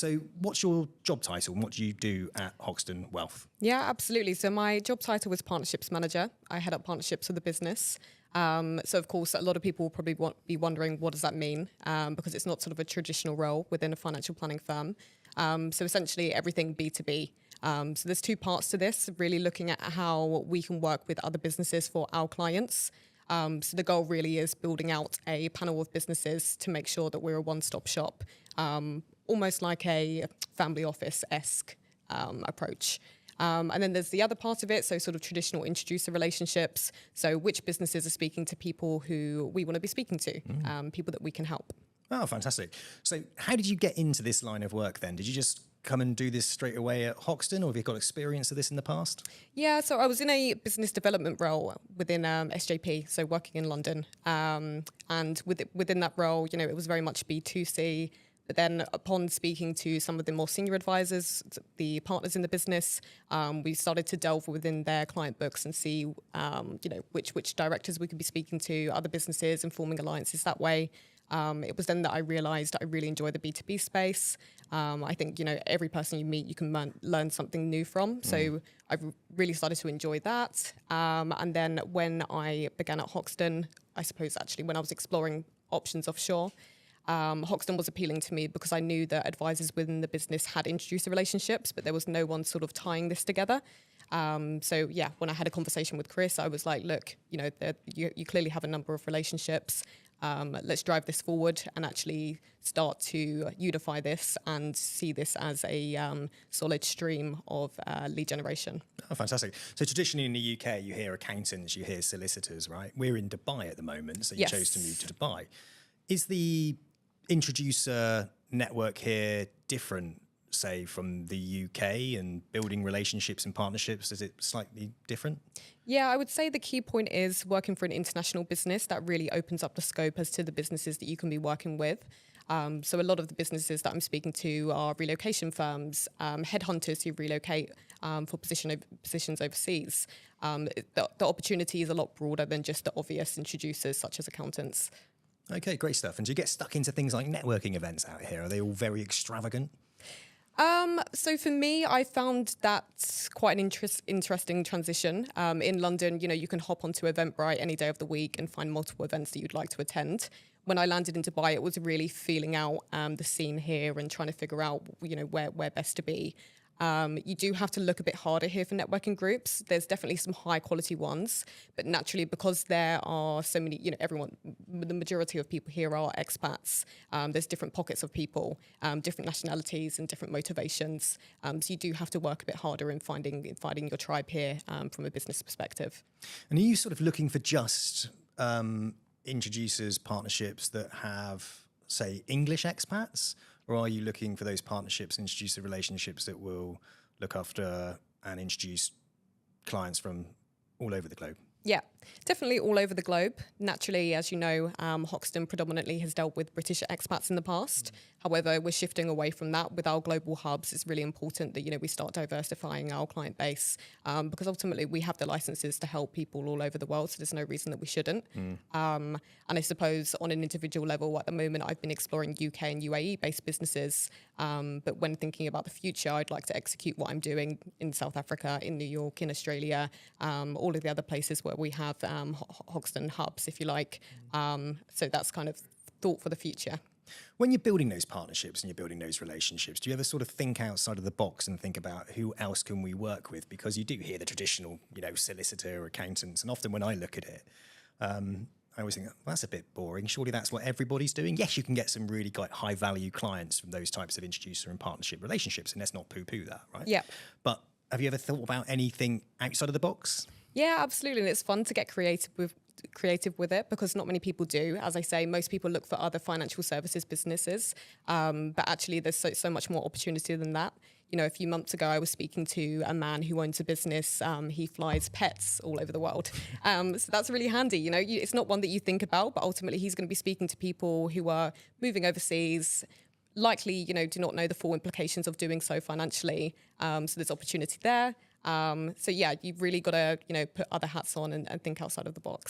So what's your job title and what do you do at Hoxton Wealth? Yeah, absolutely. So my job title was Partnerships Manager. I head up partnerships for the business. So of course, a lot of people will probably be wondering, what does that mean? Because it's not sort of a traditional role within a financial planning firm. So essentially everything B2B. So there's two parts to this, really looking at how we can work with other businesses for our clients. So the goal really is building out a panel of businesses to make sure that we're a one-stop shop, almost like a family office-esque approach. And then there's the other part of it, so sort of traditional introducer relationships. So which businesses are speaking to people who we want to be speaking to, people that we can help. Oh, fantastic. So how did you get into this line of work then? Did you just come and do this straight away at Hoxton, or have you got experience of this in the past? Yeah, so I was in a business development role within SJP, so working in London. And within that role, you know, it was very much B2C. But then upon speaking to some of the more senior advisors, the partners in the business, we started to delve within their client books and see, you know, which directors we could be speaking to, other businesses, and forming alliances that way. It was then that I realized I really enjoy the B2B space. I think, you know, every person you meet, you can learn something new from. So I've really started to enjoy that. And then when I began at Hoxton, I suppose actually when I was exploring options offshore, Hoxton was appealing to me because I knew that advisors within the business had introducer relationships, but there was no one sort of tying this together. So yeah, when I had a conversation with Chris, I was like, look, you know, you clearly have a number of relationships. Let's drive this forward and actually start to unify this and see this as a solid stream of lead generation. Oh, fantastic. So traditionally in the UK, you hear accountants, you hear solicitors, right? We're in Dubai at the moment, so you Yes. chose to move to Dubai. Is the introducer network here different, say, from the UK, and building relationships and partnerships? Is it slightly different? Yeah, I would say the key point is working for an international business that really opens up the scope as to the businesses that you can be working with. So a lot of the businesses that I'm speaking to are relocation firms, headhunters who relocate for positions overseas. The opportunity is a lot broader than just the obvious introducers such as accountants. Okay, great stuff. And do you get stuck into things like networking events out here? Are they all very extravagant? So for me, I found that quite an interesting transition. In London, you know, you can hop onto Eventbrite any day of the week and find multiple events that you'd like to attend. When I landed in Dubai, it was really feeling out the scene here and trying to figure out, you know, where best to be. You do have to look a bit harder here for networking groups. There's definitely some high quality ones, but naturally because there are so many, you know, the majority of people here are expats. There's different pockets of people, different nationalities and different motivations. So you do have to work a bit harder in finding your tribe here from a business perspective. And are you sort of looking for just introducers, partnerships that have, say, English expats? Or are you looking for those partnerships, introducer relationships that will look after and introduce clients from all over the globe? Yeah, definitely all over the globe. Naturally, as you know, Hoxton predominantly has dealt with British expats in the past. However, we're shifting away from that with our global hubs. It's really important that, you know, we start diversifying our client base because ultimately we have the licenses to help people all over the world. So there's no reason that we shouldn't. And I suppose on an individual level at the moment, I've been exploring UK and UAE based businesses. But when thinking about the future, I'd like to execute what I'm doing in South Africa, in New York, in Australia, all of the other places where we have Hoxton hubs, if you like. So that's kind of thought for the future. When you're building those partnerships and you're building those relationships, do you ever sort of think outside of the box and think about who else can we work with? Because you do hear the traditional, you know, solicitor or accountants. And often when I look at it, I always think, well, that's a bit boring. Surely that's what everybody's doing. Yes, you can get some really high value clients from those types of introducer and partnership relationships. And let's not poo-poo that, right? Yeah. But have you ever thought about anything outside of the box? Yeah, absolutely. And it's fun to get creative with it because not many people do. As I say, most people look for other financial services businesses, but actually there's so much more opportunity than that. You know, a few months ago, I was speaking to a man who owns a business. He flies pets all over the world. So that's really handy. You know, it's not one that you think about, but ultimately he's going to be speaking to people who are moving overseas, likely, you know, do not know the full implications of doing so financially. So there's opportunity there. So yeah, you've really got to, you know, put other hats on and think outside of the box.